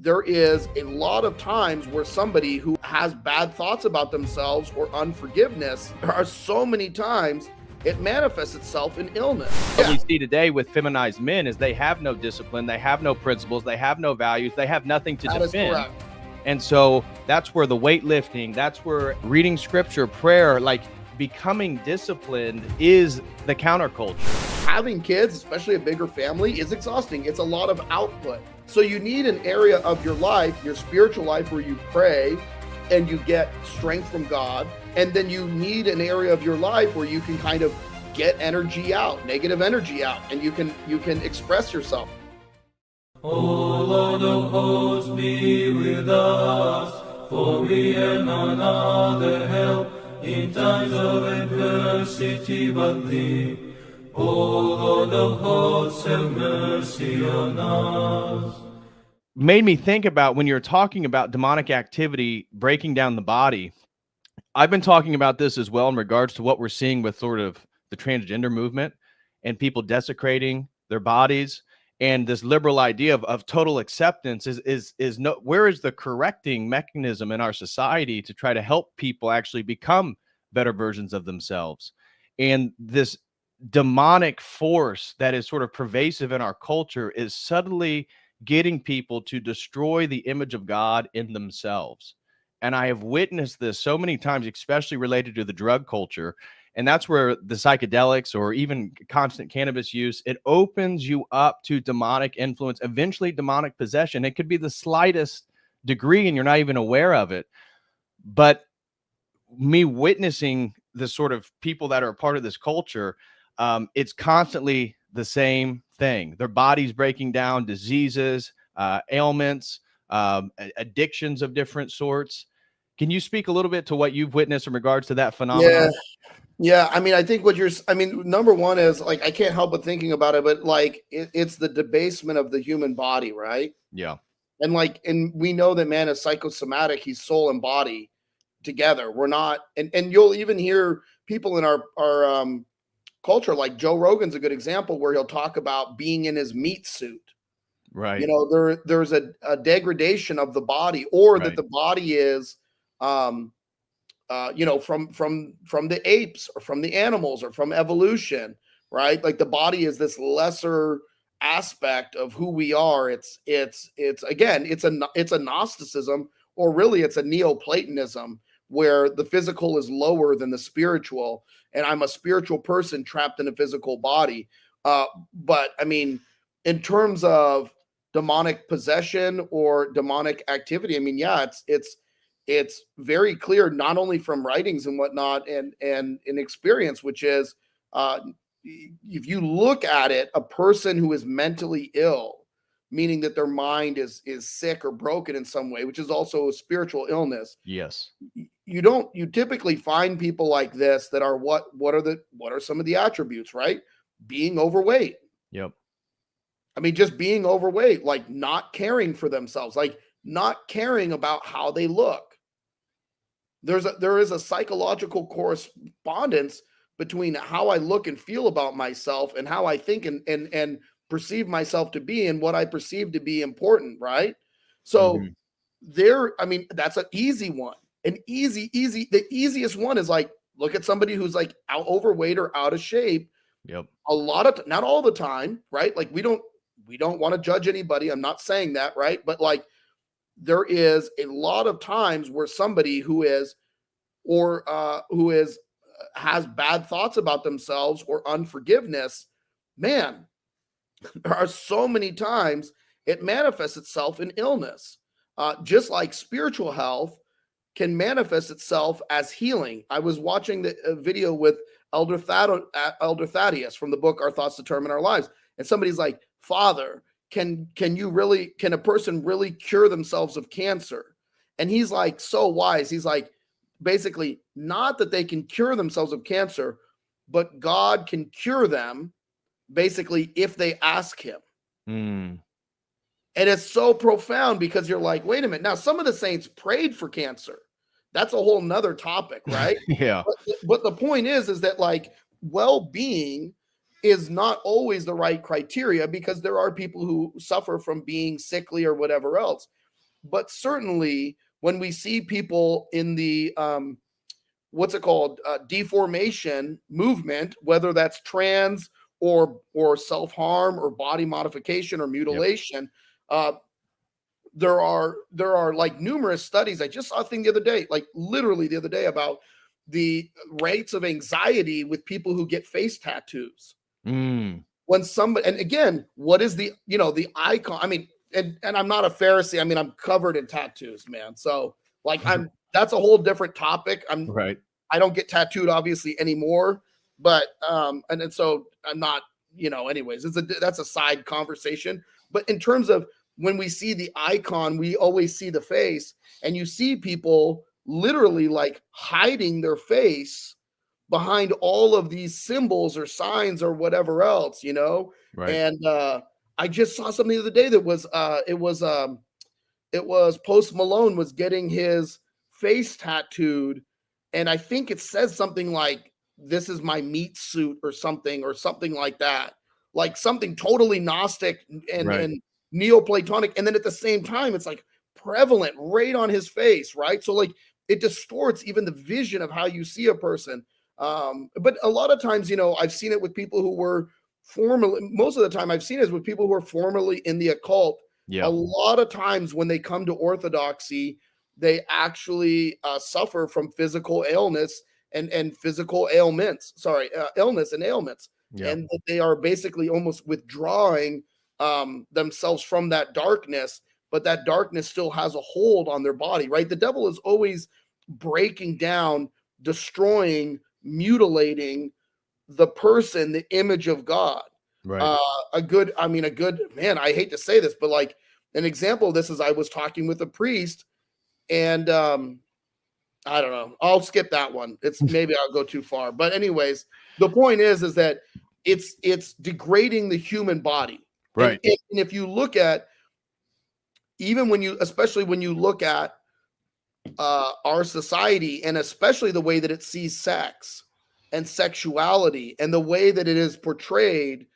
there is a lot of times where somebody who has bad thoughts about themselves or unforgiveness, there are so many times it manifests itself in illness. What we see today with feminized men is they have no discipline, they have no principles, they have no values, they have nothing to defend. That is correct. And so that's where the weightlifting, that's where reading scripture, prayer, like becoming disciplined is the counterculture. Having kids, especially a bigger family, is exhausting. It's a lot of output. So you need an area of your life, your spiritual life, where you pray and you get strength from God. And then you need an area of your life where you can kind of get energy out, negative energy out, and you can express yourself. O Lord of hosts, be with us, for we have none other help in times of adversity but thee. O Lord of hosts, have mercy on us. Made me think about when you're talking about demonic activity breaking down the body. I've been talking about this as well in regards to what we're seeing with sort of the transgender movement and people desecrating their bodies, and this liberal idea of total acceptance is no, where is the correcting mechanism in our society to try to help people actually become better versions of themselves? And this demonic force that is sort of pervasive in our culture is subtly getting people to destroy the image of God in themselves. And I have witnessed this so many times, especially related to the drug culture. And that's where the psychedelics or even constant cannabis use, it opens you up to demonic influence, eventually demonic possession. It could be the slightest degree and you're not even aware of it. But me witnessing the sort of people that are a part of this culture, it's constantly the same thing. Their bodies breaking down, diseases, ailments, addictions of different sorts. Can you speak a little bit to what you've witnessed in regards to that phenomenon? Yeah. I mean, I think number one is, like, I can't help but thinking about it, but like, it's the debasement of the human body, right? Yeah. And we know that man is psychosomatic. He's soul and body together. We're not, and you'll even hear people in our culture, like Joe Rogan's a good example, where he'll talk about being in his meat suit. Right. You know, there's a degradation of the body, or Right. that the body is, you know, from the apes or from the animals or from evolution, right? Like the body is this lesser aspect of who we are. It's again, it's a Gnosticism, or really it's a Neoplatonism, where the physical is lower than the spiritual, and I'm a spiritual person trapped in a physical body. But I mean, in terms of demonic possession or demonic activity, I mean, yeah, it's very clear, not only from writings and whatnot and in experience, which is, if you look at it, a person who is mentally ill, meaning that their mind is sick or broken in some way, which is also a spiritual illness. Yes. You typically find people like this that are what are some of the attributes, right? Being overweight. Yep. I mean, just being overweight, like not caring for themselves, like not caring about how they look. There is a psychological correspondence between how I look and feel about myself and how I think and perceive myself to be, and what I perceive to be important, right? So I mean, that's an easy one. The easiest one is, like, look at somebody who's like overweight or out of shape. Yep. A lot of, not all the time, right? Like we don't want to judge anybody. I'm not saying that, right? But like, there is a lot of times where somebody who has bad thoughts about themselves or unforgiveness, man, there are so many times it manifests itself in illness. Just like spiritual health can manifest itself as healing. I was watching the video with Elder Thaddeus from the book Our Thoughts Determine Our Lives, and somebody's like, Father, can a person really cure themselves of cancer? And he's like, so wise. He's like, basically, not that they can cure themselves of cancer, but God can cure them, basically, if they ask him. And it's so profound, because you're like, wait a minute. Now, some of the saints prayed for cancer. That's a whole nother topic, right? Yeah. But the point is that, like, well-being is not always the right criteria, because there are people who suffer from being sickly or whatever else. but certainly when we see people in the what's it called, deformation movement, whether that's trans or self-harm or body modification or Yep. mutilation, uh, there are like numerous studies. I just saw a thing the other day, like literally the other day, about the rates of anxiety with people who get face tattoos. Mm, When somebody, and again, what is the, the icon? I mean, and I'm not a Pharisee. I mean, I'm covered in tattoos, man. So like that's a whole different topic. right. I don't get tattooed obviously anymore, but and so I'm not, anyways, that's a side conversation. But in terms of when we see the icon, we always see the face, and you see people literally like hiding their face behind all of these symbols or signs or whatever else, Right. And I just saw something the other day that was it was Post Malone was getting his face tattooed, and I think it says something like, "This is my meat suit," or something like that, like something totally Gnostic and Right. and Neoplatonic, and then at the same time, it's like prevalent right on his face, right? So like it distorts even the vision of how you see a person. But a lot of times, I've seen it with people who were formerly. Most of the time, I've seen it with people who are formerly in the occult. A Yeah. lot of times when they come to orthodoxy, they actually suffer from physical illness and physical ailments. Sorry, illness and ailments, Yeah. and that they are basically almost withdrawing themselves from that darkness, but that darkness still has a hold on their body, right? The devil is always breaking down, destroying, mutilating the person, the image of God. Right. A good man, I hate to say this, but like an example of this is I was talking with a priest, and I don't know, I'll skip that one. It's maybe I'll go too far. But anyways, the point is that it's degrading the human body. Right. And if you look at, especially when you look at our society, and especially the way that it sees sex and sexuality and the way that it is portrayed,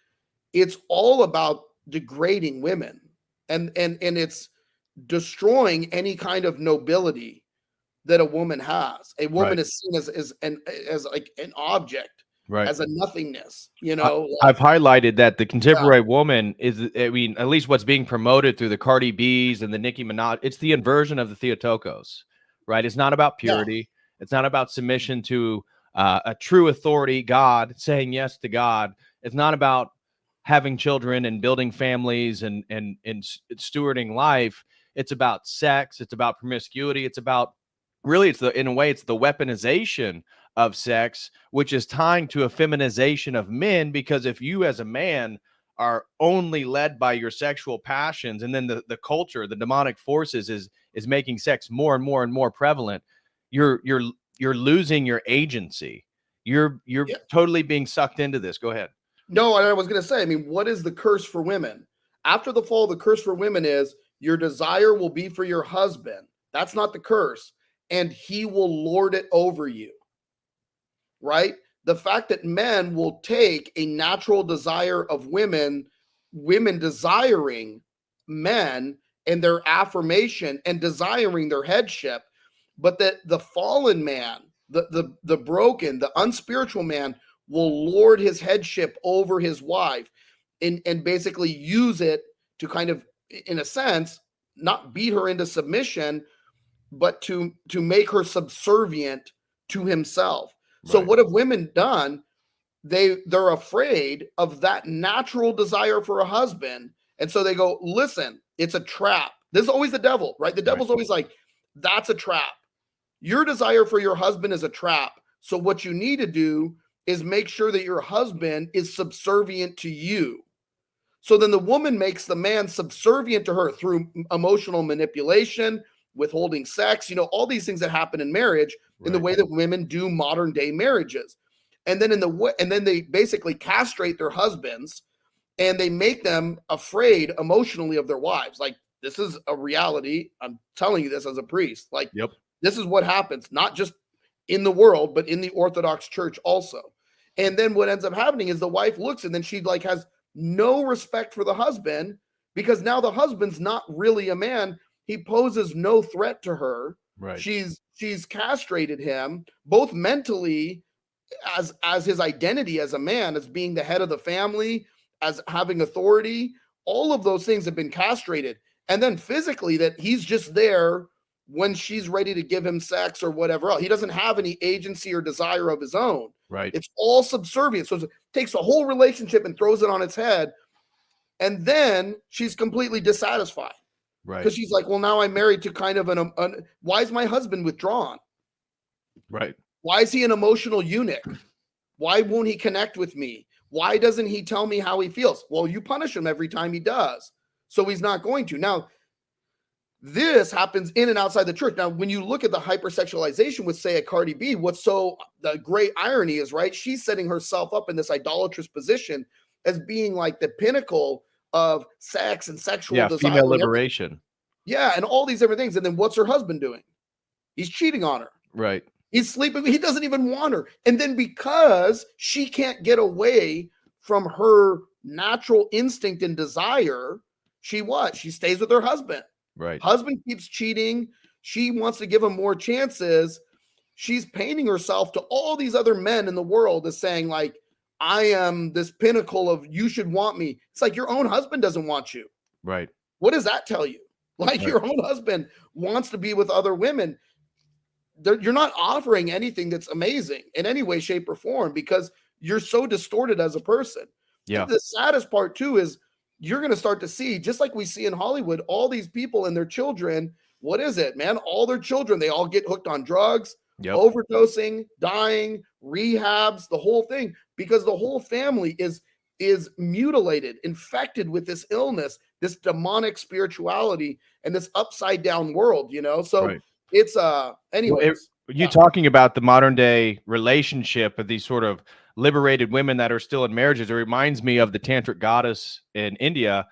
it's all about degrading women, and it's destroying any kind of nobility that a woman has. A woman Right. is seen as like an object, Right. as a nothingness, I've highlighted that the yeah, contemporary woman is, I mean, at least what's being promoted through the Cardi B's and the Nicki Minaj, it's the inversion of the Theotokos, right? It's not about yeah, purity. It's not about submission to a true authority, God, saying yes to God. It's not about having children and building families and stewarding life. It's about sex. It's about promiscuity. It's about, really, in a way, it's the weaponization of sex, which is tying to a feminization of men. Because if you as a man are only led by your sexual passions, and then the culture, the demonic forces is making sex more and more and more prevalent, you're losing your agency. You're yeah. totally being sucked into this. Go ahead. No, I was going to say, I mean, what is the curse for women? After the fall, the curse for women is your desire will be for your husband. That's not the curse. And he will lord it over you, right? The fact that men will take a natural desire of women desiring men and their affirmation and desiring their headship, but that the fallen man, the broken, the unspiritual man will lord his headship over his wife, and basically use it to kind of, in a sense, not beat her into submission, but to make her subservient to himself. So Right. what have women done? They're afraid of that natural desire for a husband, and so they go, listen, it's a trap. This is always the devil, right? The Right. devil's always like, that's a trap. Your desire for your husband is a trap. So what you need to do is make sure that your husband is subservient to you. So then the woman makes the man subservient to her through emotional manipulation, withholding sex, all these things that happen in marriage, in the Right. way that women do modern day marriages. And then and then they basically castrate their husbands, and they make them afraid emotionally of their wives. Like, this is a reality. I'm telling you this as a priest. Like, Yep. this is what happens, not just in the world, but in the Orthodox Church also. And then what ends up happening is the wife looks, and then she like has no respect for the husband, because now the husband's not really a man. He poses no threat to her. Right. She's castrated him both mentally as his identity as a man, as being the head of the family, as having authority. All of those things have been castrated. And then physically, that he's just there when she's ready to give him sex or whatever else. He doesn't have any agency or desire of his own. Right. It's all subservient. So it takes the whole relationship and throws it on its head. And then she's completely dissatisfied. Right. Because she's like, well, now I'm married to kind of why is my husband withdrawn? Right. Why is he an emotional eunuch? Why won't he connect with me? Why doesn't he tell me how he feels? Well, you punish him every time he does. So he's not going to. Now, this happens in and outside the church. Now, when you look at the hypersexualization with, say, a Cardi B, what's so the great irony is, right? She's setting herself up in this idolatrous position as being like the pinnacle of sex and sexual desire. Female liberation. Yeah, and all these different things. And then what's her husband doing? He's cheating on her. Right. He's sleeping. He doesn't even want her. And then because she can't get away from her natural instinct and desire, she stays with her husband. Right. Husband keeps cheating. She wants to give him more chances. She's painting herself to all these other men in the world as saying, like, I am this pinnacle of you should want me. It's like your own husband doesn't want you. Right. What does that tell you? Like your own husband wants to be with other women. You're not offering anything that's amazing in any way, shape, or form because you're so distorted as a person. Yeah. And the saddest part too is you're going to start to see, just like we see in Hollywood, all these people and their children. What is it, man? All their children, they all get hooked on drugs, overdosing, dying, rehabs, the whole thing, because the whole family is mutilated, infected with this illness, this demonic spirituality, and this upside down world, you know? So it's anyways. You talking about the modern day relationship of these sort of liberated women that are still in marriages, it reminds me of the tantric goddess in India,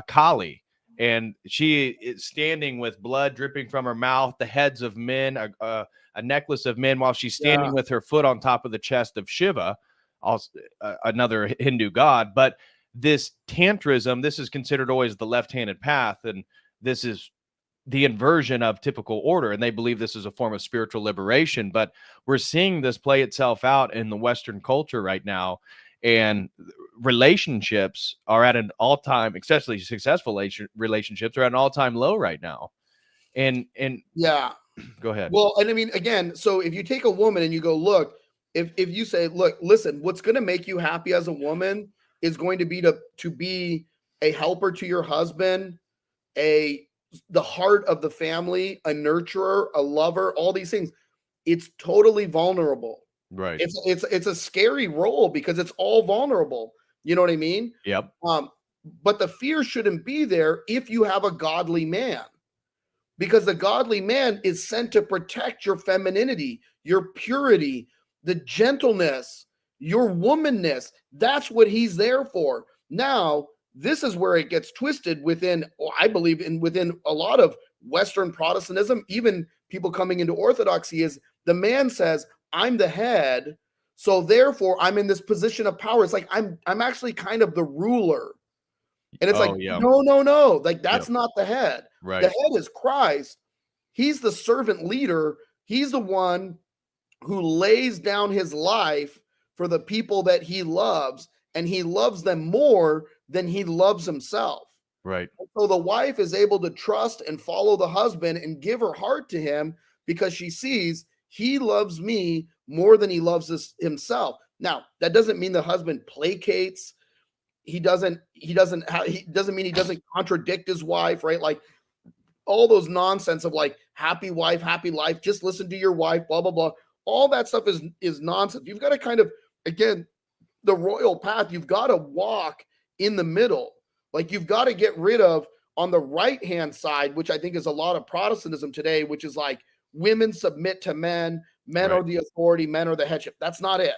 Kali. And she is standing with blood dripping from her mouth, the heads of men, a necklace of men, while she's standing with her foot on top of the chest of Shiva, also another Hindu god. But this tantrism, this is considered always the left-handed path, and this is the inversion of typical order, and they believe this is a form of spiritual liberation. But we're seeing this play itself out in the Western culture right now, and relationships are at an all-time, especially successful relationships, are at an all-time low right now. And yeah, go ahead. Well, and I mean, again, so if you take a woman and you go, look, if you say, look, listen, what's going to make you happy as a woman is going to be to be a helper to your husband, the heart of the family, a nurturer, a lover, all these things. It's totally vulnerable. Right. It's a scary role because it's all vulnerable. You know what I mean? Yep. But the fear shouldn't be there if you have a godly man, because the godly man is sent to protect your femininity, your purity, the gentleness, your womanness. That's what he's there for. Now, this is where it gets twisted within, I believe, within a lot of Western Protestantism, even people coming into Orthodoxy, is the man says, I'm the head, so therefore I'm in this position of power. It's like I'm actually kind of the ruler. And it's no. Like that's not the head. Right. The head is Christ. He's the servant leader. He's the one who lays down his life for the people that he loves, and he loves them more than he loves himself. Right. So the wife is able to trust and follow the husband and give her heart to him because she sees he loves me more than he loves himself. Now, that doesn't mean the husband placates. He doesn't mean he doesn't contradict his wife, right? Like all those nonsense of like happy wife, happy life, just listen to your wife, blah, blah, blah. All that stuff is nonsense. You've got to kind of, again, the royal path, you've got to walk in the middle. Like you've got to get rid of on the right-hand side, which I think is a lot of Protestantism today, which is like women submit to men, men are the authority, men are the headship. That's not it.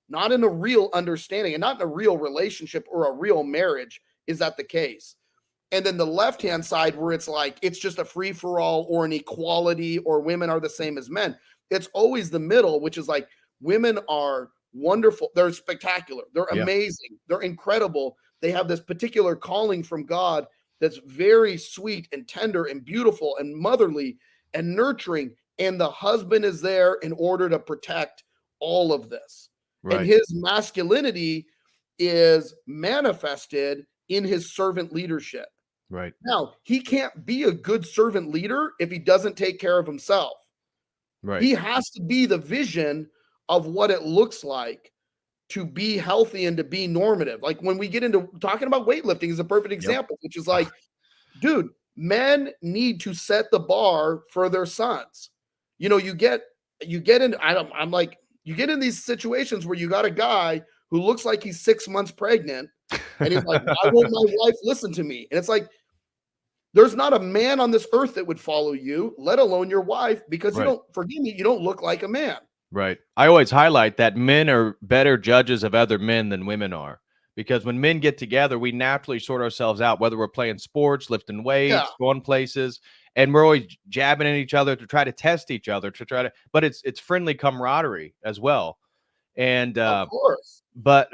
Not in a real understanding and not in a real relationship or a real marriage is that the case. And then the left-hand side where it's like, it's just a free-for-all or an equality or women are the same as men. It's always the middle, which is like women are wonderful. They're spectacular. They're amazing. They're incredible. They have this particular calling from God, that's very sweet and tender and beautiful and motherly and nurturing, and the husband is there in order to protect all of this. And Right. his masculinity is manifested in his servant leadership. Right. Now, he can't be a good servant leader if he doesn't take care of himself. Right. He has to be the vision of what it looks like to be healthy and to be normative. Like when we get into talking about weightlifting is a perfect example, which is like, dude, men need to set the bar for their sons. You know, you get in, I'm like, you get in these situations where you got a guy who looks like he's 6 months pregnant and he's like, why won't my wife listen to me? And it's like, there's not a man on this earth that would follow you, let alone your wife, because you Right. don't, forgive me, you don't look like a man. Right. I always highlight that men are better judges of other men than women are, because when men get together, we naturally sort ourselves out, whether we're playing sports, lifting weights, Yeah. going places, and we're always jabbing at each other to try to test each other, but it's friendly camaraderie as well. And Of course. but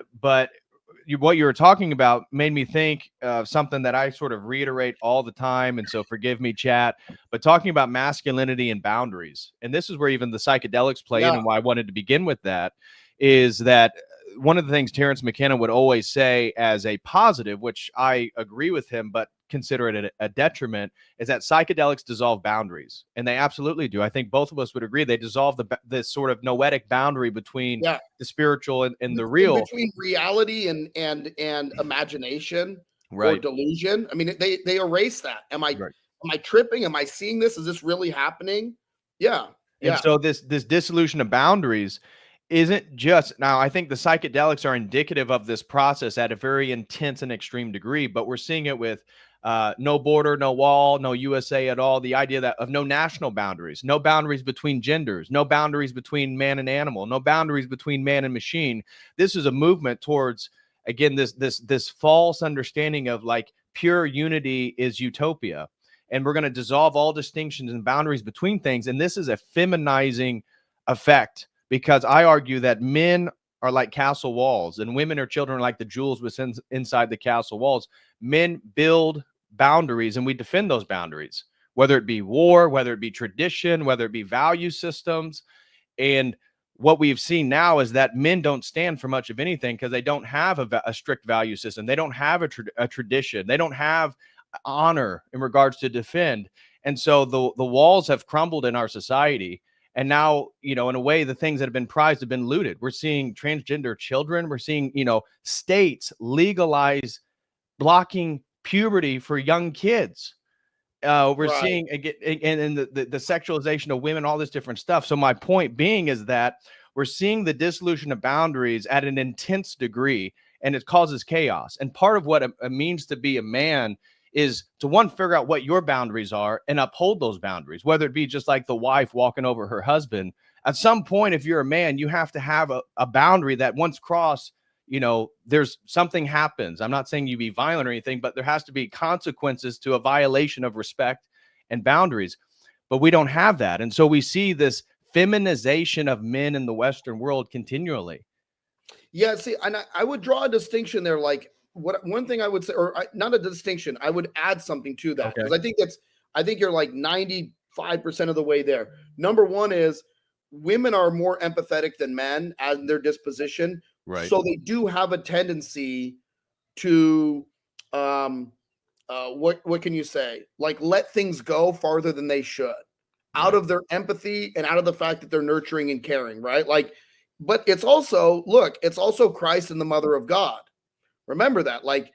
what you were talking about made me think of something that I sort of reiterate all the time. And so forgive me, chat, but talking about masculinity and boundaries. And this is where even the psychedelics play in, and why I wanted to begin with that is that one of the things Terrence McKenna would always say as a positive, which I agree with him, but consider it a detriment, is that psychedelics dissolve boundaries. And they absolutely do. I think both of us would agree they dissolve this sort of noetic boundary between the spiritual and the real, between reality and imagination, right, or delusion. I mean, they erase that. Am I tripping? Am I seeing this? Is this really happening? Yeah. And so this dissolution of boundaries isn't just, now I think the psychedelics are indicative of this process at a very intense and extreme degree, but we're seeing it with no border, no wall, no USA at all. The idea that of no national boundaries, no boundaries between genders, no boundaries between man and animal, no boundaries between man and machine. This is a movement towards, again, this false understanding of like pure unity is utopia. And we're going to dissolve all distinctions and boundaries between things. And this is a feminizing effect, because I argue that men are like castle walls and women or children are like the jewels within inside the castle walls. Men build boundaries and we defend those boundaries, whether it be war, whether it be tradition, whether it be value systems. And what we've seen now is that men don't stand for much of anything because they don't have a strict value system. They don't have a tradition. They don't have honor in regards to defend. And so the walls have crumbled in our society. And now, you know, in a way, the things that have been prized have been looted. We're seeing transgender children. We're seeing, you know, states legalize blocking puberty for young kids. We're seeing again, and the sexualization of women, all this different stuff. So my point being is that we're seeing the dissolution of boundaries at an intense degree, and it causes chaos. And part of what it means to be a man is to, one, figure out what your boundaries are and uphold those boundaries, whether it be just like the wife walking over her husband. At some point, if you're a man, you have to have a boundary that once crossed, you know, there's something happens. I'm not saying you be violent or anything, but there has to be consequences to a violation of respect and boundaries. But we don't have that. And so we see this feminization of men in the Western world continually. Yeah, see, and I would draw a distinction there. Like, one thing I would say, not a distinction, I would add something to that, because I think you're like 95% of the way there. Number one is women are more empathetic than men as their disposition. Right. So they do have a tendency to, what can you say? Like, let things go farther than they should, out of their empathy and out of the fact that they're nurturing and caring, right? Like, but it's also, look, it's also Christ and the Mother of God. Remember that. Like,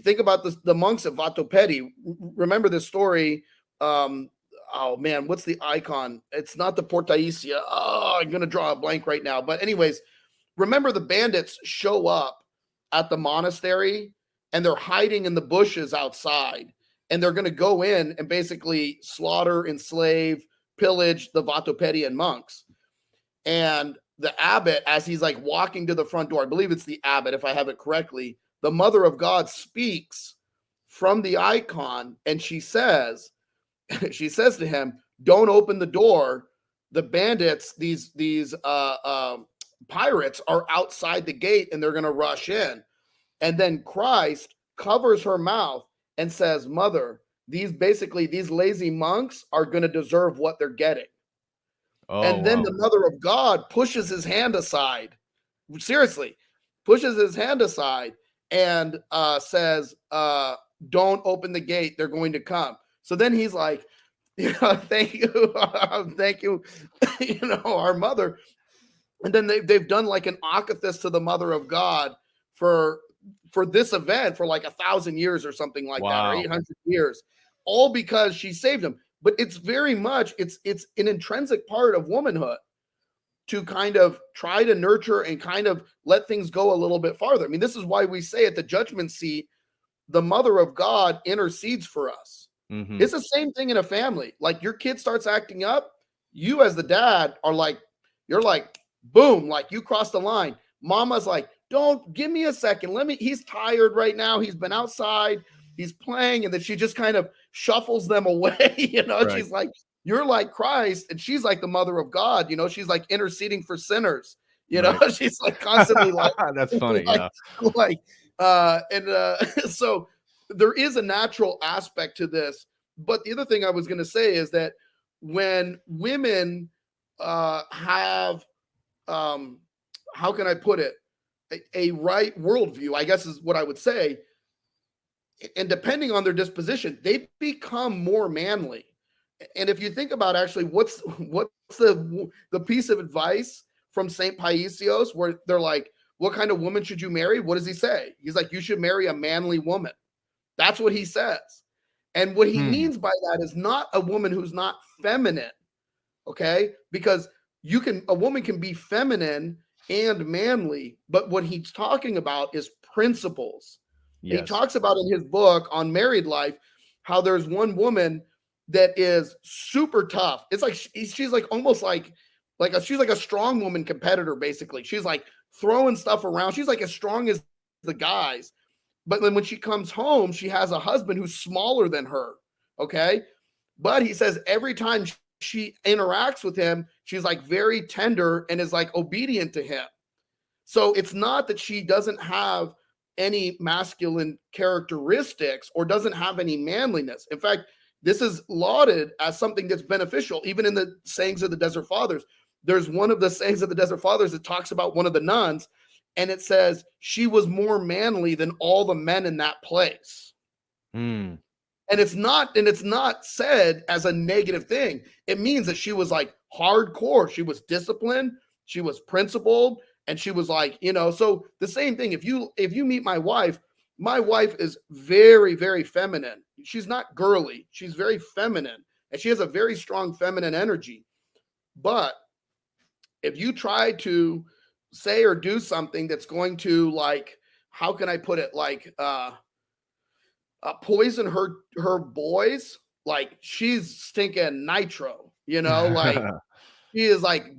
think about the monks at Vatopedi. Remember this story. Oh man, what's the icon? It's not the Portaisia. Oh, I'm gonna draw a blank right now. But anyways, remember the bandits show up at the monastery and they're hiding in the bushes outside, and they're gonna go in and basically slaughter, enslave, pillage the Vatopedian monks. And the abbot, as he's like walking to the front door, I believe it's the abbot, if I have it correctly, the Mother of God speaks from the icon, and she says to him, don't open the door. The bandits, these pirates are outside the gate and they're going to rush in. And then Christ covers her mouth and says, "Mother, these lazy monks are going to deserve what they're getting." Oh, And then wow. the mother of God pushes his hand aside. Seriously, pushes his hand aside and says, "Don't open the gate. They're going to come." So then he's like, "Thank you, thank you, our mother." And then they've done like an akathis to the mother of God for this event for like 1,000 years or something like that, or Wow. 800 years, all because she saved him. But it's very much it's an intrinsic part of womanhood to kind of try to nurture and kind of let things go a little bit farther. I mean, this is why we say at the judgment seat, the mother of God intercedes for us. Mm-hmm. It's the same thing in a family. Like your kid starts acting up, you as the dad are like, you're like, boom, like you crossed the line. Mama's like, don't, give me a second. He's tired right now. He's been outside, he's playing. And then she just kind of shuffles them away. Right. She's like, you're like Christ, and she's like the mother of God. She's like interceding for sinners. Right. She's like constantly like, that's funny. So there is a natural aspect to this. But the other thing I was going to say is that when women have, how can I put it, a right worldview, I guess is what I would say, and depending on their disposition, they become more manly. And if you think about actually what's the piece of advice from St. Paisios where they're like, what kind of woman should you marry? What does he say? He's like, you should marry a manly woman. That's what he says. And what he means by that is not a woman who's not feminine. Okay? Because a woman can be feminine and manly, but what he's talking about is principles. Yes. He talks about in his book on married life how there's one that is super tough. It's like she's like almost like she's like a strong woman competitor, basically. She's like throwing stuff around. She's like as strong as the guys. But then when she comes home, she has a husband who's smaller than her. Okay. But he says every time she interacts with him, she's like very tender and is like obedient to him. So it's not that she doesn't have any masculine characteristics or doesn't have any manliness. In fact, this is lauded as something that's beneficial. Even in the sayings of the Desert Fathers, there's one of the sayings of the Desert Fathers that talks about one of the nuns, and it says she was more manly than all the men in that place. And it's not said as a negative thing. It means that she was like hardcore. She was disciplined. She was principled, and she was like, so the same thing. If you meet my wife is very, very feminine. She's not girly. She's very feminine, and she has a very strong feminine energy. But if you try to say or do something that's going to, like, how can I put it, like poison her boys, like she's stinking nitro, like she is like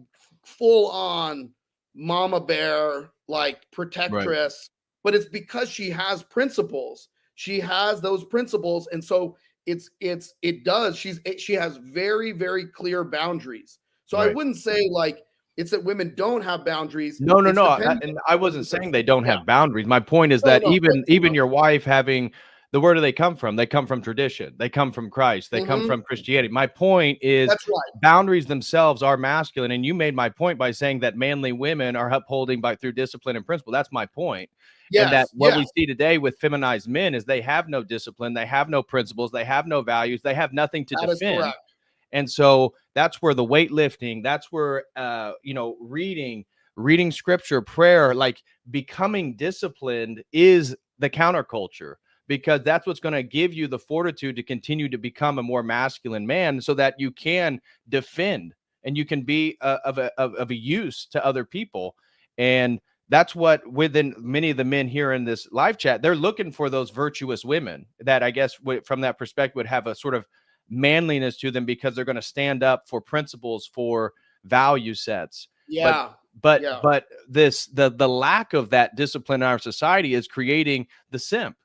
full on mama bear, like protectress. Right. But it's because she has principles. She has those principles, and so she has very, very clear boundaries. So right. I wouldn't say like it's that women don't have boundaries. No. And I wasn't saying they don't have boundaries. My point is that even your wife having, where do they come from? They come from tradition. They come from Christ. They come from Christianity. My point is boundaries themselves are masculine. And you made my point by saying that manly women are upholding through discipline and principle. That's my point. Yes, and that what we see today with feminized men is they have no discipline. They have no principles. They have no values. They have nothing to defend. And so that's where the weightlifting, that's where, reading scripture, prayer, like becoming disciplined is the counterculture, because that's what's going to give you the fortitude to continue to become a more masculine man so that you can defend and you can be of a use to other people. And that's what within many of the men here in this live chat, they're looking for those virtuous women that I guess from that perspective would have a sort of manliness to them because they're going to stand up for principles, for value sets. But the lack of that discipline in our society is creating the simp.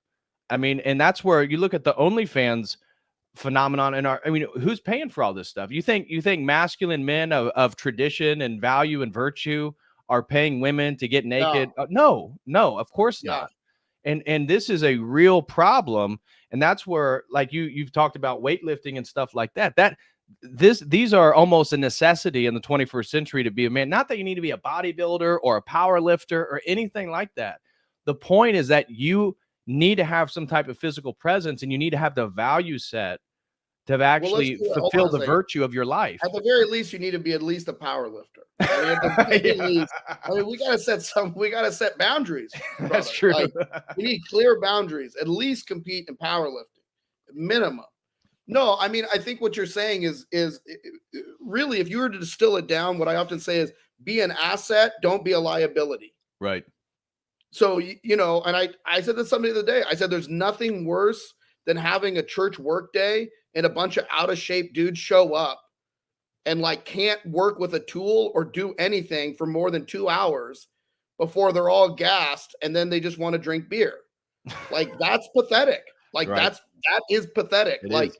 I mean, and that's where you look at the OnlyFans phenomenon who's paying for all this stuff? You think masculine men of tradition and value and virtue are paying women to get naked? No, of course not. And this is a real problem. And that's where, like you've talked about weightlifting and stuff like that. These are almost a necessity in the 21st century to be a man. Not that you need to be a bodybuilder or a power lifter or anything like that. The point is that you need to have some type of physical presence, and you need to have the value set to actually fulfill the virtue of your life. At the very least, you need to be at least a power lifter. I mean, at the very least, I mean, we gotta set boundaries. Brother. That's true. Like, we need clear boundaries. At least compete in powerlifting, minimum. No, I mean, I think what you're saying is really, if you were to distill it down, what I often say is be an asset, don't be a liability. Right. So, you know, and I said this somebody the other day. I said there's nothing worse than having a church work day and a bunch of out of shape dudes show up and like can't work with a tool or do anything for more than 2 hours before they're all gassed and then they just want to drink beer. Like that's pathetic. Like Right. that is pathetic. It like is.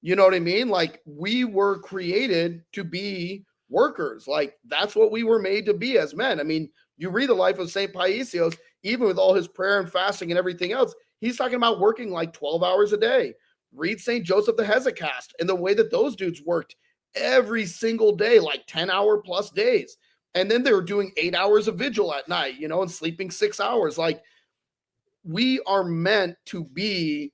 You know what I mean? Like we were created to be workers. Like that's what we were made to be as men. I mean, you read the life of St. Paisios, even with all his prayer and fasting and everything else, he's talking about working like 12 hours a day. Read St. Joseph the Hesychast and the way that those dudes worked every single day, like 10-hour plus days. And then they were doing 8 hours of vigil at night, you know, and sleeping 6 hours. Like we are meant to be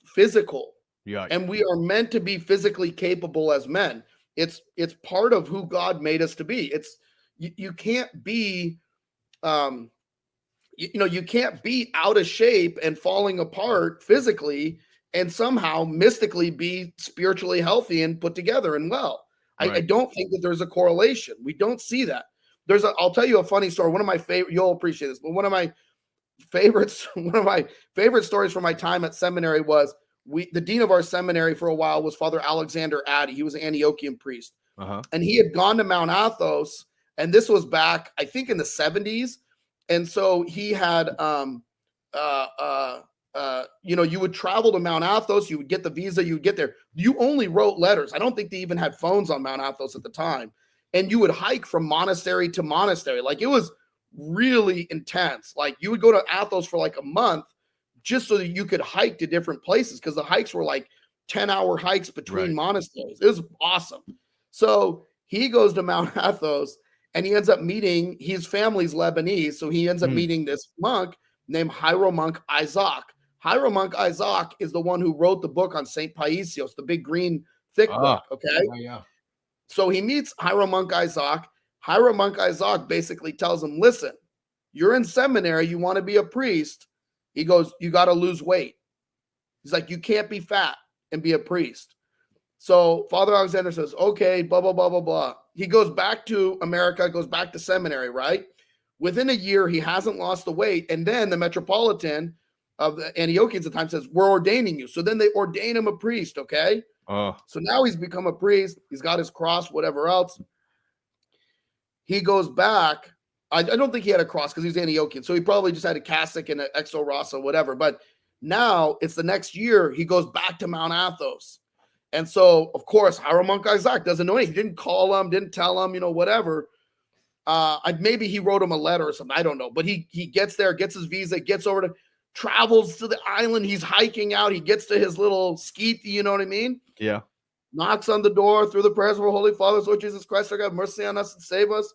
physical. Yeah. And we are meant to be physically capable as men. It's part of who God made us to be. It's you can't be you can't be out of shape and falling apart physically and somehow mystically be spiritually healthy and put together and well. Right. I don't think that there's a correlation. We don't see that. I'll tell you a funny story. One of my favorite, you'll appreciate this, but one of my favorite stories from my time at seminary was the dean of our seminary for a while was Father Alexander Addy. He was an Antiochian priest. Uh-huh. And he had gone to Mount Athos, and this was back, I think, in the 70s. And so he had, you would travel to Mount Athos, you would get the visa, you would get there. You only wrote letters. I don't think they even had phones on Mount Athos at the time. And you would hike from monastery to monastery. Like it was really intense. Like you would go to Athos for like a month just so that you could hike to different places because the hikes were like 10-hour hikes between monasteries. It was awesome. So he goes to Mount Athos and he ends up meeting, his family's Lebanese. So he ends up meeting this monk named Hieromonk Isaac. Hieromonk Isaac is the one who wrote the book on St. Paisios, the big green thick book. Okay. Yeah. So he meets Hieromonk Isaac. Hieromonk Isaac basically tells him, listen, you're in seminary. You want to be a priest. He goes, you got to lose weight. He's like, you can't be fat and be a priest. So Father Alexander says, okay, blah, blah, blah, blah, blah. He goes back to America, goes back to seminary, right? Within a year, he hasn't lost the weight. And then the Metropolitan of the Antiochians at the time says, we're ordaining you. So then they ordain him a priest, okay? So now he's become a priest. He's got his cross, whatever else. He goes back. I don't think he had a cross because he was Antiochian. So he probably just had a cassock and an exo rasa, whatever. But now it's the next year. He goes back to Mount Athos. And so, of course, Hieromonk Isaac doesn't know anything. He didn't call him, didn't tell him, whatever. Maybe he wrote him a letter or something. I don't know. But he gets there, gets his visa, travels to the island. He's hiking out. He gets to his little skeet, you know what I mean? Yeah. Knocks on the door through the prayers of our Holy Father, Lord Jesus Christ, our God, mercy on us and save us.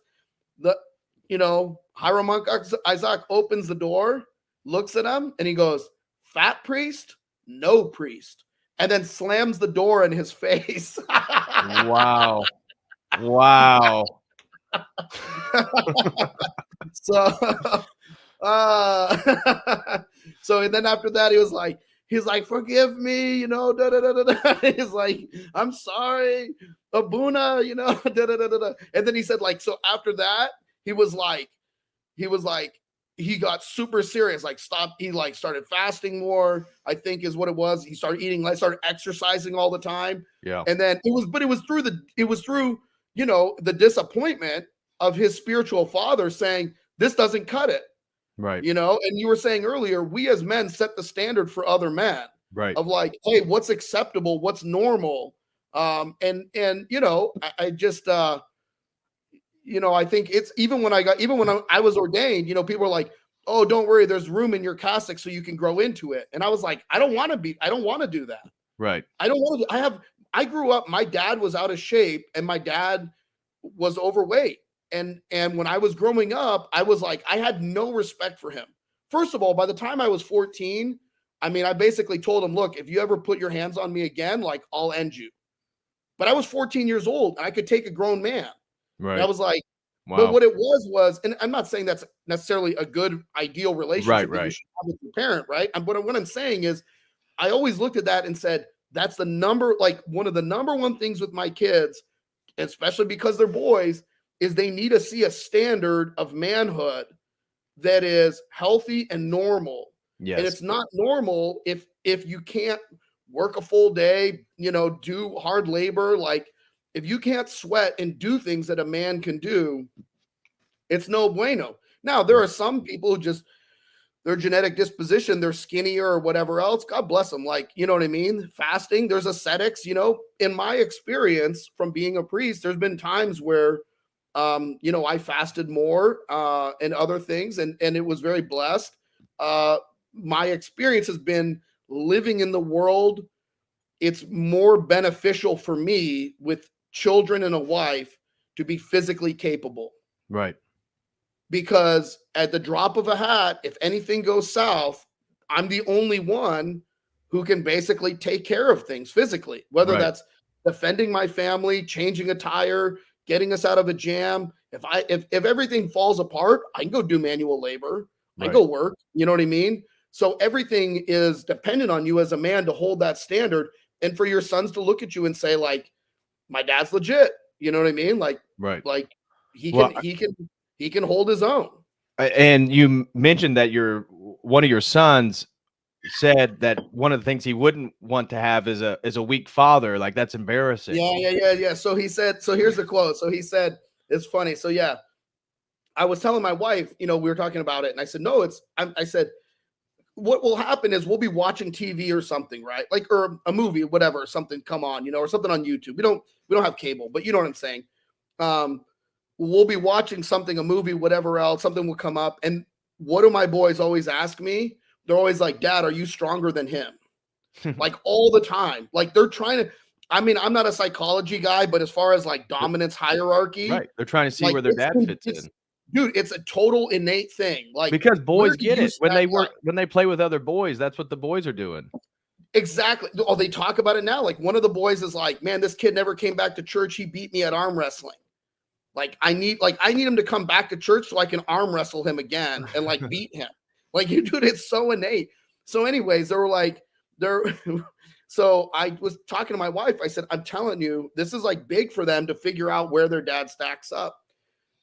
Hieromonk Isaac opens the door, looks at him, and he goes, fat priest, no priest. And then slams the door in his face. Wow. So and then after that, he's like, forgive me, He's like, I'm sorry, Abuna, And then he said, like, so after that, he got super serious, like stopped. He like started fasting more, I think is what it was. He started eating less, started exercising all the time. Yeah. And then it was through the disappointment of his spiritual father saying, this doesn't cut it. Right. And you were saying earlier, we as men set the standard for other men. Right. Of like, hey, what's acceptable, what's normal. I think it's even when I was ordained, people were like, oh, don't worry, there's room in your cassock so you can grow into it. And I was like, I don't want to do that. Right. I don't want to. I grew up, my dad was out of shape and my dad was overweight. And when I was growing up, I was like, I had no respect for him. First of all, by the time I was 14, I mean, I basically told him, look, if you ever put your hands on me again, like I'll end you. But I was 14 years old and I could take a grown man. Right. And I was like, wow. But what it was, and I'm not saying that's necessarily a good ideal relationship that you should have with your parent, right? But what I'm saying is, I always looked at that and said, that's one of the number one things with my kids, especially because they're boys, is they need to see a standard of manhood that is healthy and normal. Yes. And it's not normal if you can't work a full day, do hard labor. Like if you can't sweat and do things that a man can do, it's no bueno. Now, there are some people who just, their genetic disposition, they're skinnier or whatever else. God bless them. Like, you know what I mean? Fasting, there's ascetics, in my experience from being a priest, there's been times where, I fasted more and other things, and it was very blessed. My experience has been living in the world. It's more beneficial for me with children and a wife to be physically capable. Right. Because at the drop of a hat, if anything goes south, I'm the only one who can basically take care of things physically, whether that's defending my family, changing a tire, getting us out of a jam. If everything falls apart, I can go do manual labor. I go work. You know what I mean? So everything is dependent on you as a man to hold that standard, and for your sons to look at you and say, like, my dad's legit. You know what I mean? Like he can hold his own. And you mentioned that one of your sons said that one of the things he wouldn't want to have is a weak father. Like, that's embarrassing. Yeah. So he said, so here's the quote. So he said, it's funny. So yeah, I was telling my wife, we were talking about it, and I said, no, I said, what will happen is we'll be watching TV or something, right? Like, or a movie, whatever, something come on, or something on YouTube. We don't have cable, but you know what I'm saying? We'll be watching something, a movie, whatever else, something will come up. And what do my boys always ask me? They're always like, Dad, are you stronger than him? Like all the time. Like they're trying to, I'm not a psychology guy, but as far as like dominance hierarchy, they're trying to see where their dad fits in. Dude, it's a total innate thing. Like, because boys get it when they play with other boys. That's what the boys are doing. Exactly. Oh, they talk about it now. Like one of the boys is like, man, this kid never came back to church. He beat me at arm wrestling. Like I need him to come back to church so I can arm wrestle him again and like beat him. Like, you dude, it's so innate. So anyways, so I was talking to my wife. I said, I'm telling you, this is like big for them to figure out where their dad stacks up.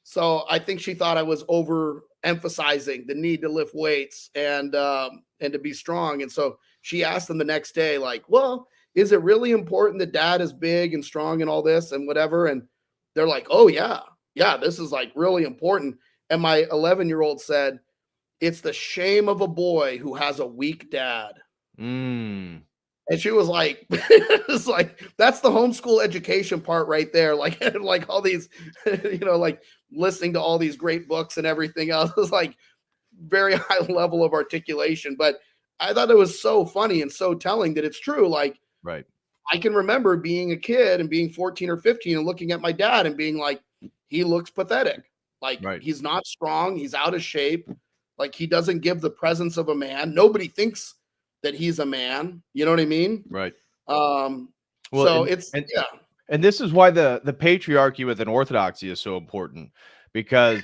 So I think she thought I was overemphasizing the need to lift weights and to be strong. And so she asked them the next day, like, well, is it really important that dad is big and strong and all this and whatever? And they're like, oh yeah, this is like really important. And my 11-year-old said, it's the shame of a boy who has a weak dad. And she was like, it's like, that's the homeschool education part right there. Like all these, like listening to all these great books and everything else. It was like very high level of articulation. But I thought it was so funny and so telling that it's true. Like, I can remember being a kid and being 14 or 15 and looking at my dad and being like, he looks pathetic. Like he's not strong. He's out of shape. Like he doesn't give the presence of a man. Nobody thinks that he's a man. You know what I mean? Right. Well, so and this is why the patriarchy within Orthodoxy is so important, because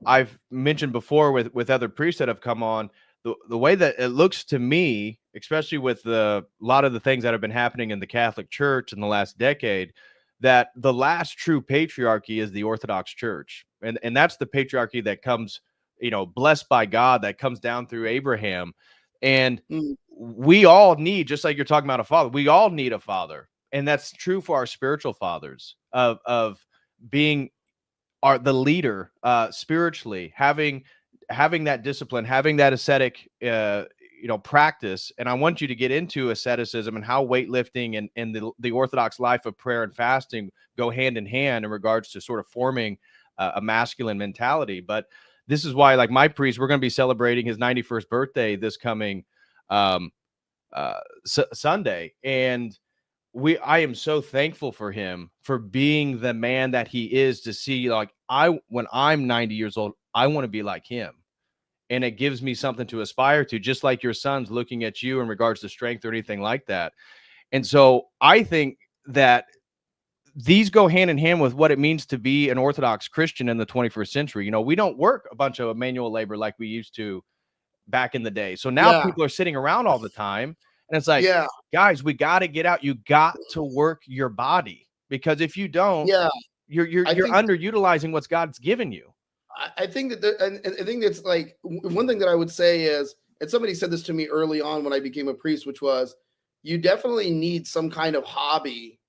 I've mentioned before with other priests that have come on, the way that it looks to me, especially with a lot of the things that have been happening in the Catholic Church in the last decade, that the last true patriarchy is the Orthodox Church. And that's the patriarchy that comes, blessed by God, that comes down through Abraham. And we all need, just like you're talking about a father, we all need a father. And that's true for our spiritual fathers of being the leader spiritually, having that discipline, having that ascetic practice. And I want you to get into asceticism and how weightlifting and the Orthodox life of prayer and fasting go hand in hand in regards to sort of forming a masculine mentality. But this is why, like my priest, we're going to be celebrating his 91st birthday this coming Sunday. And I am so thankful for him for being the man that he is, to see, like, when I'm 90 years old, I want to be like him. And it gives me something to aspire to, just like your son's looking at you in regards to strength or anything like that. And so I think that these go hand in hand with what it means to be an Orthodox Christian in the 21st century. You know, we don't work a bunch of manual labor like we used to back in the day. So now people are sitting around all the time, and it's like, guys, we got to get out. You got to work your body, because if you don't, you're underutilizing what God's given you. I think that I think that's like one thing that I would say is, and somebody said this to me early on when I became a priest, which was, you definitely need some kind of hobby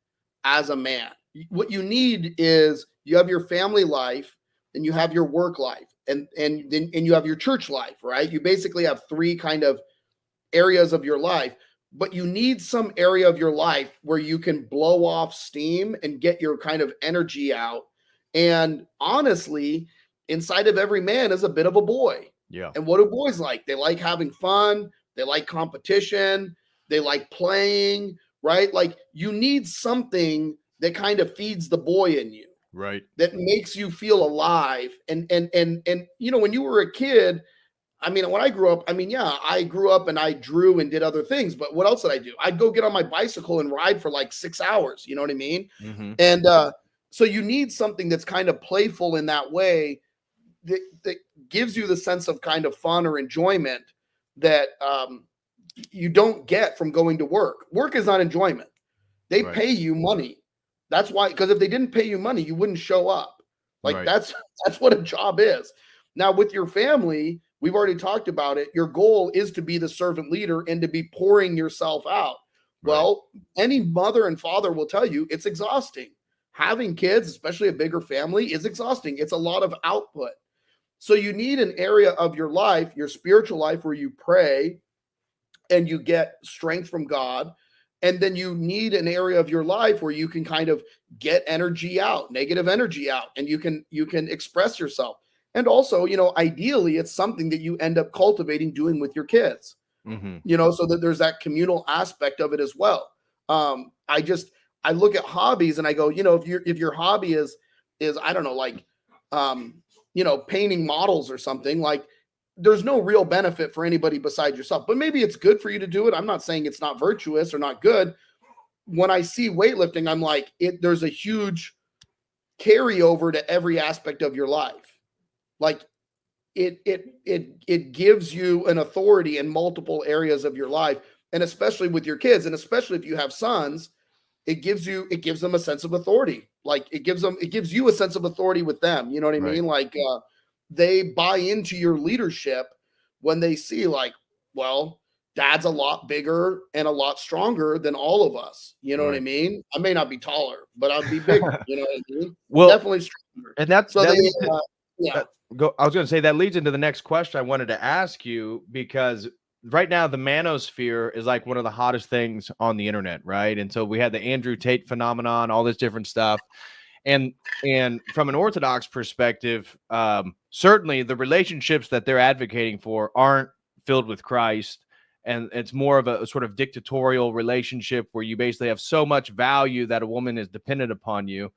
as a man. What you need is, you have your family life, and you have your work life, and you have your church life, right? You basically have three kind of areas of your life, but you need some area of your life where you can blow off steam and get your kind of energy out. And honestly, inside of every man is a bit of a boy. Yeah. And what do boys like? They like having fun. They like competition. They like playing, right? Like, you need something that kind of feeds the boy in you, right? That makes you feel alive. And you know, when you were a kid, I mean, when I grew up, I mean, yeah, I grew up and I drew and did other things, but what else did I do? I'd go get on my bicycle and ride for like 6 hours. You know what I mean? Mm-hmm. And so you need something that's kind of playful in that way, that gives you the sense of kind of fun or enjoyment that you don't get from going to work. Work is not enjoyment. They pay you money. That's why, because if they didn't pay you money, you wouldn't show up. Like, that's what a job is. Now, with your family, we've already talked about it. Your goal is to be the servant leader and to be pouring yourself out. Well, any mother and father will tell you it's exhausting. Having kids, especially a bigger family, is exhausting. It's a lot of output. So you need an area of your life, your spiritual life, where you pray and you get strength from God. And then you need an area of your life where you can kind of get energy out, negative energy out, and you can express yourself. And also, you know, ideally, it's something that you end up cultivating, doing with your kids, you know, so that there's that communal aspect of it as well. I look at hobbies and I go, you know, if your hobby is, I don't know, like, you know, painting models or something, like, there's no real benefit for anybody besides yourself, but maybe it's good for you to do it. I'm not saying it's not virtuous or not good. When I see weightlifting, I'm like, there's a huge carryover to every aspect of your life. Like, it gives you an authority in multiple areas of your life, and especially with your kids, and especially if you have sons, it gives them a sense of authority. Like, it gives you a sense of authority with them. You know what I mean? Like, they buy into your leadership when they see, like, well, dad's a lot bigger and a lot stronger than all of us. You know what I mean? I may not be taller, but I'll be bigger. You know what I mean? Well, definitely stronger. And that's, so that yeah. I was going to say that leads into the next question I wanted to ask you, because right now the manosphere is like one of the hottest things on the internet, right? And so we had the Andrew Tate phenomenon, all this different stuff. And from an Orthodox perspective, certainly the relationships that they're advocating for aren't filled with Christ. And it's more of a sort of dictatorial relationship where you basically have so much value that a woman is dependent upon you.